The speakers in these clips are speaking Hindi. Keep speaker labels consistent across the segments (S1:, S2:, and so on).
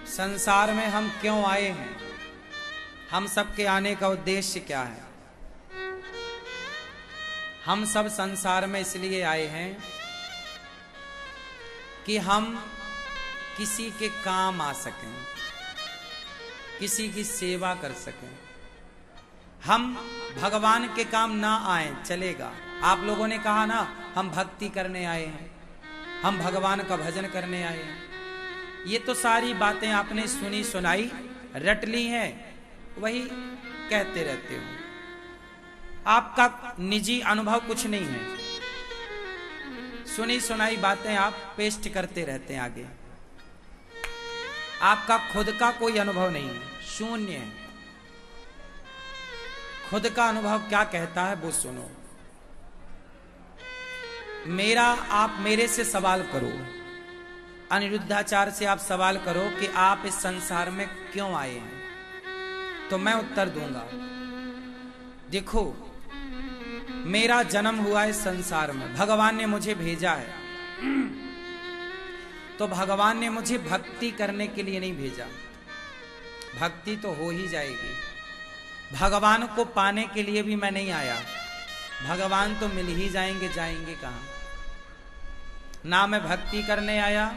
S1: संसार में हम क्यों आए हैं, हम सबके आने का उद्देश्य क्या है। हम सब संसार में इसलिए आए हैं कि हम किसी के काम आ सकें, किसी की सेवा कर सकें। हम भगवान के काम ना आए चलेगा। आप लोगों ने कहा ना हम भक्ति करने आए हैं, हम भगवान का भजन करने आए हैं। ये तो सारी बातें आपने सुनी सुनाई रट ली हैं, वही कहते रहते हो। आपका निजी अनुभव कुछ नहीं है, सुनी सुनाई बातें आप पेस्ट करते रहते हैं आगे। आपका खुद का कोई अनुभव नहीं है, शून्य है। खुद का अनुभव क्या कहता है वो सुनो। आप मेरे से सवाल करो, अनिरुद्धाचार्य से आप सवाल करो कि आप इस संसार में क्यों आए हैं, तो मैं उत्तर दूंगा। देखो, मेरा जन्म हुआ इस संसार में, भगवान ने मुझे भेजा है। तो भगवान ने मुझे भक्ति करने के लिए नहीं भेजा, भक्ति तो हो ही जाएगी। भगवान को पाने के लिए भी मैं नहीं आया, भगवान तो मिल ही जाएंगे, जाएंगे कहां। ना मैं भक्ति करने आया,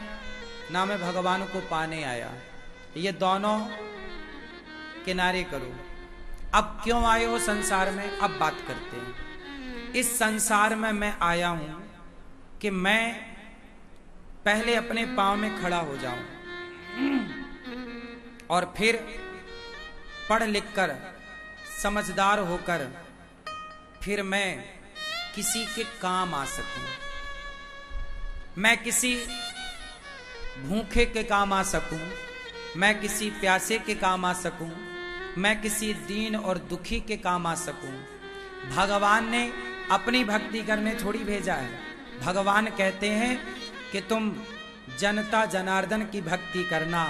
S1: ना मैं भगवान को पाने आया। ये दोनों किनारे करो। अब क्यों आए हो संसार में, अब बात करते हैं। इस संसार में मैं आया हूं कि मैं पहले अपने पांव में खड़ा हो जाऊं और फिर पढ़ लिख कर समझदार होकर फिर मैं किसी के काम आ सकूं। मैं किसी भूखे के काम आ सकूं, मैं किसी प्यासे के काम आ सकूं, मैं किसी दीन और दुखी के काम आ सकूं। भगवान ने अपनी भक्ति करने थोड़ी भेजा है। भगवान कहते हैं कि तुम जनता जनार्दन की भक्ति करना,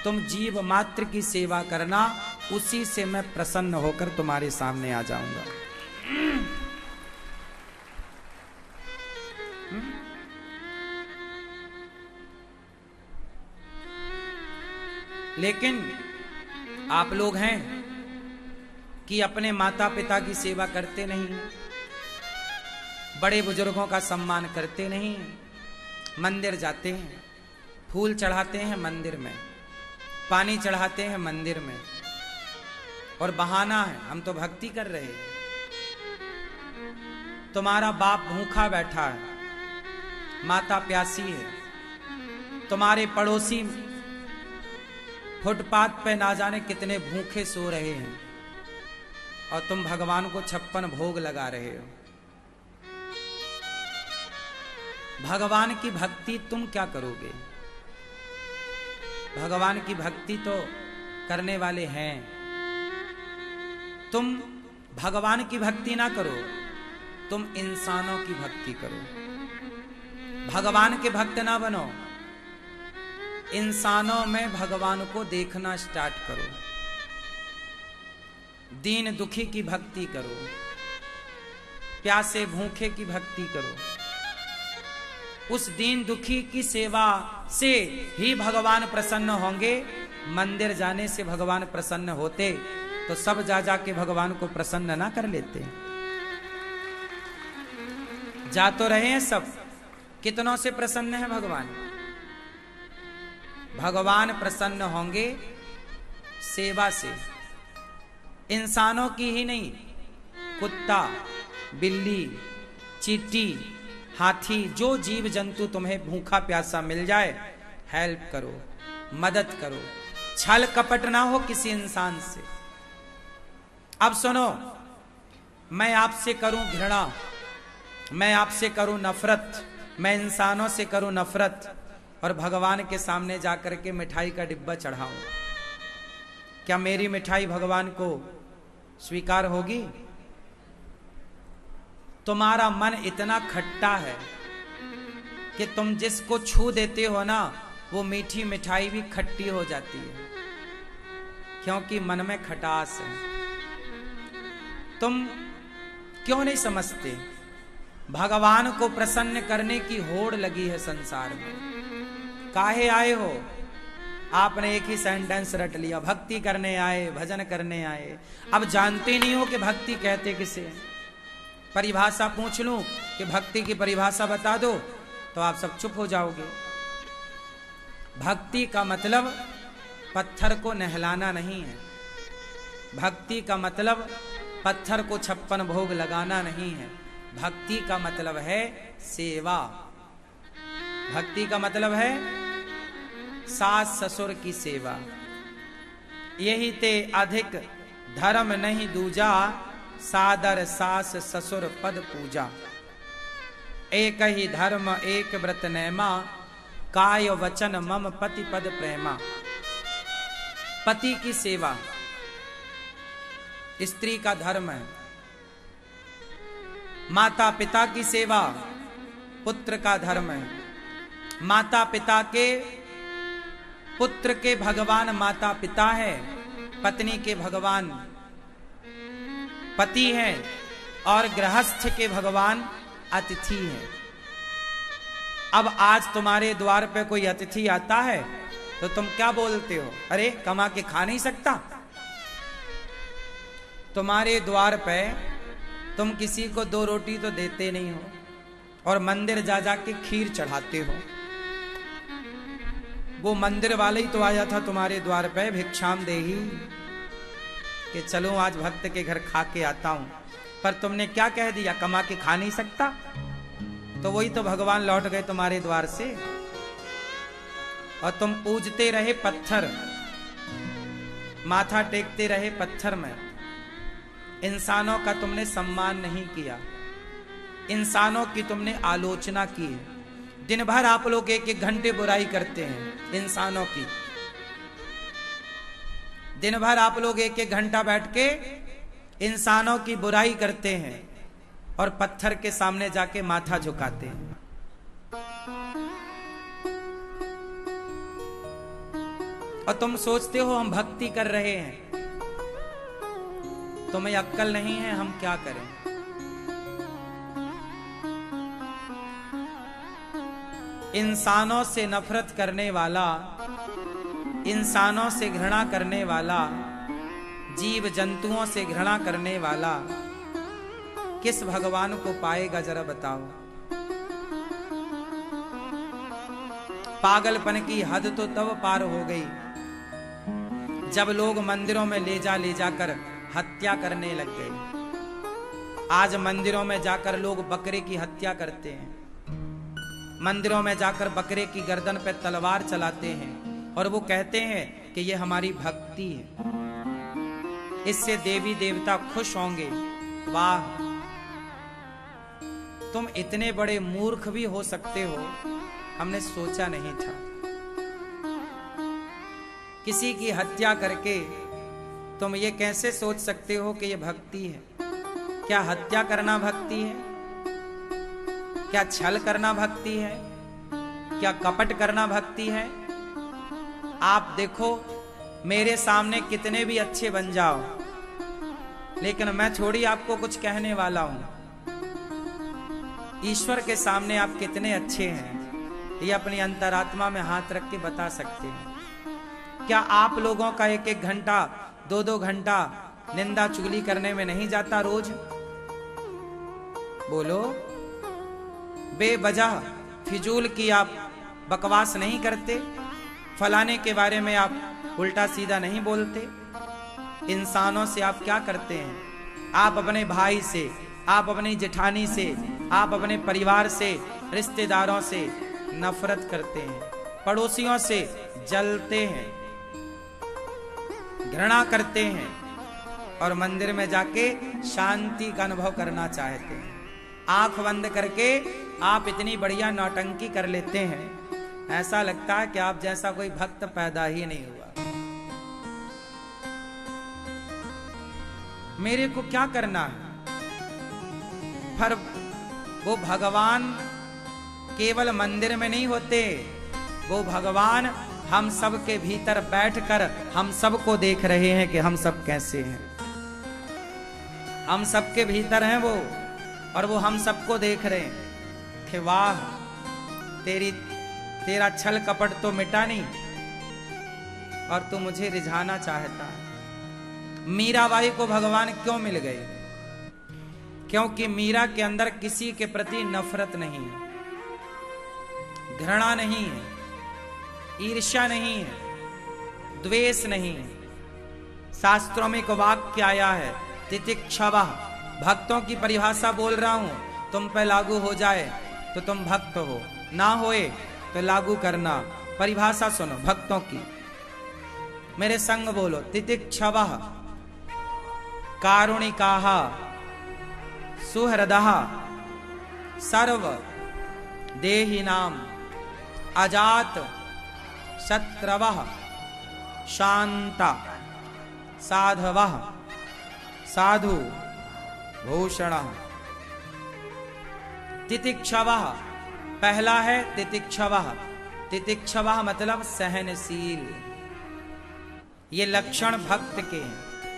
S1: तुम जीव मात्र की सेवा करना, उसी से मैं प्रसन्न होकर तुम्हारे सामने आ जाऊंगा। लेकिन आप लोग हैं कि अपने माता पिता की सेवा करते नहीं, बड़े बुजुर्गों का सम्मान करते नहीं। मंदिर जाते हैं, फूल चढ़ाते हैं मंदिर में, पानी चढ़ाते हैं मंदिर में, और बहाना है हम तो भक्ति कर रहे हैं। तुम्हारा बाप भूखा बैठा है, माता प्यासी है, तुम्हारे पड़ोसी फुटपाथ पे ना जाने कितने भूखे सो रहे हैं, और तुम भगवान को 56 भोग लगा रहे हो। भगवान की भक्ति तुम क्या करोगे? भगवान की भक्ति तो करने वाले हैं। तुम भगवान की भक्ति ना करो, तुम इंसानों की भक्ति करो। भगवान के भक्त ना बनो, इंसानों में भगवान को देखना स्टार्ट करो। दीन दुखी की भक्ति करो, प्यासे भूखे की भक्ति करो। उस दीन दुखी की सेवा से ही भगवान प्रसन्न होंगे। मंदिर जाने से भगवान प्रसन्न होते तो सब जा जा के भगवान को प्रसन्न ना कर लेते। जा तो रहे हैं सब, कितनों से प्रसन्न है भगवान? भगवान प्रसन्न होंगे सेवा से, इंसानों की ही नहीं। कुत्ता, बिल्ली, चींटी, हाथी, जो जीव जंतु तुम्हें भूखा प्यासा मिल जाए, हेल्प करो, मदद करो। छल कपट ना हो किसी इंसान से। अब सुनो, मैं आपसे करूं घृणा, मैं आपसे करूं नफरत, मैं इंसानों से करूं नफरत, और भगवान के सामने जाकर के मिठाई का डिब्बा चढ़ाऊं, क्या मेरी मिठाई भगवान को स्वीकार होगी? तुम्हारा मन इतना खट्टा है कि तुम जिसको छू देते हो ना, वो मीठी मिठाई भी खट्टी हो जाती है, क्योंकि मन में खटास है। तुम क्यों नहीं समझते? भगवान को प्रसन्न करने की होड़ लगी है संसार में। काहे आए हो? आपने एक ही सेंटेंस रट लिया, भक्ति करने आए, भजन करने आए। अब जानते नहीं हो कि भक्ति कहते किसे हैं। परिभाषा पूछ लूं कि भक्ति की परिभाषा बता दो तो आप सब चुप हो जाओगे। भक्ति का मतलब पत्थर को नहलाना नहीं है। भक्ति का मतलब पत्थर को 56 भोग लगाना नहीं है। भक्ति का मतलब है सेवा। भक्ति का मतलब है सास ससुर की सेवा। यही ते अधिक धर्म नहीं दूजा, सादर सास ससुर पद पूजा। एक ही धर्म एक व्रत नैमा, काय वचन मम पति पद प्रेमा। पति की सेवा स्त्री का धर्म है। माता पिता की सेवा पुत्र का धर्म है। माता पिता के, पुत्र के भगवान माता पिता है, पत्नी के भगवान पति है, और गृहस्थ के भगवान अतिथि है। अब आज तुम्हारे द्वार पे कोई अतिथि आता है तो तुम क्या बोलते हो? अरे कमा के खा नहीं सकता? तुम्हारे द्वार पे तुम किसी को 2 रोटी तो देते नहीं हो, और मंदिर जा जा के खीर चढ़ाते हो। वो मंदिर वाले ही तो आया था तुम्हारे द्वार पे भिक्षाम देही, कि चलो आज भक्त के घर खा के आता हूं, पर तुमने क्या कह दिया? कमा के खा नहीं सकता। तो वही तो भगवान लौट गए तुम्हारे द्वार से, और तुम पूजते रहे पत्थर, माथा टेकते रहे पत्थर में। इंसानों का तुमने सम्मान नहीं किया, इंसानों की तुमने आलोचना की है। दिन भर आप लोग 1-1 घंटे बुराई करते हैं इंसानों की। दिन भर आप लोग 1-1 घंटा बैठ के इंसानों की बुराई करते हैं, और पत्थर के सामने जाके माथा झुकाते हैं। और तुम सोचते हो हम भक्ति कर रहे हैं। तुम्हें अक्ल नहीं है, हम क्या करें? इंसानों से नफरत करने वाला, इंसानों से घृणा करने वाला, जीव जंतुओं से घृणा करने वाला किस भगवान को पाएगा? जरा बताओ। पागलपन की हद तो तब पार हो गई जब लोग मंदिरों में ले जाकर हत्या करने लग गए। आज मंदिरों में जाकर लोग बकरे की हत्या करते हैं, मंदिरों में जाकर बकरे की गर्दन पे तलवार चलाते हैं, और वो कहते हैं कि ये हमारी भक्ति है, इससे देवी देवता खुश होंगे। वाह, तुम इतने बड़े मूर्ख भी हो सकते हो, हमने सोचा नहीं था। किसी की हत्या करके तुम ये कैसे सोच सकते हो कि ये भक्ति है? क्या हत्या करना भक्ति है? क्या छल करना भक्ति है? क्या कपट करना भक्ति है? आप देखो, मेरे सामने कितने भी अच्छे बन जाओ, लेकिन मैं थोड़ी आपको कुछ कहने वाला हूं। ईश्वर के सामने आप कितने अच्छे हैं, ये अपनी अंतरात्मा में हाथ रख के बता सकते हैं। क्या आप लोगों का 1-1 घंटा, 2-2 घंटा निंदा चुगली करने में नहीं जाता रोज? बोलो, बेवजह फिजूल की आप बकवास नहीं करते? फलाने के बारे में आप उल्टा सीधा नहीं बोलते? इंसानों से आप क्या करते हैं? आप अपने भाई से, आप अपनी जेठानी से, आप अपने परिवार से, रिश्तेदारों से नफरत करते हैं, पड़ोसियों से जलते हैं, घृणा करते हैं, और मंदिर में जाके शांति का अनुभव करना चाहते हैं। आंख बंद करके आप इतनी बढ़िया नौटंकी कर लेते हैं, ऐसा लगता है कि आप जैसा कोई भक्त पैदा ही नहीं हुआ। मेरे को क्या करना है? पर वो भगवान केवल मंदिर में नहीं होते, वो भगवान हम सब के भीतर बैठकर हम सबको देख रहे हैं कि हम सब कैसे हैं। हम सबके भीतर हैं वो, और वो हम सबको देख रहे हैं कि वाह, तेरा छल कपट तो मिटा नहीं, और तू मुझे रिझाना चाहता है। मीराबाई को भगवान क्यों मिल गए? क्योंकि मीरा के अंदर किसी के प्रति नफरत नहीं है, घृणा नहीं है, ईर्ष्या नहीं है, द्वेष नहीं है। शास्त्रों में एक वाक्य आया है, तितिक्षवः। भक्तों की परिभाषा बोल रहा हूं, तुम पे लागू हो जाए तो तुम भक्त हो, ना होए तो लागू करना। परिभाषा सुनो भक्तों की, मेरे संग बोलो। तितिक्षवः कारुणिकाः सुहृदः सर्व देहिनां अजात शत्रवः शांता साधवः साधु भूषणः। तितिक्षवः पहला है तितिक्षवः। तितिक्षवः मतलब सहनशील। ये लक्षण भक्त के हैं।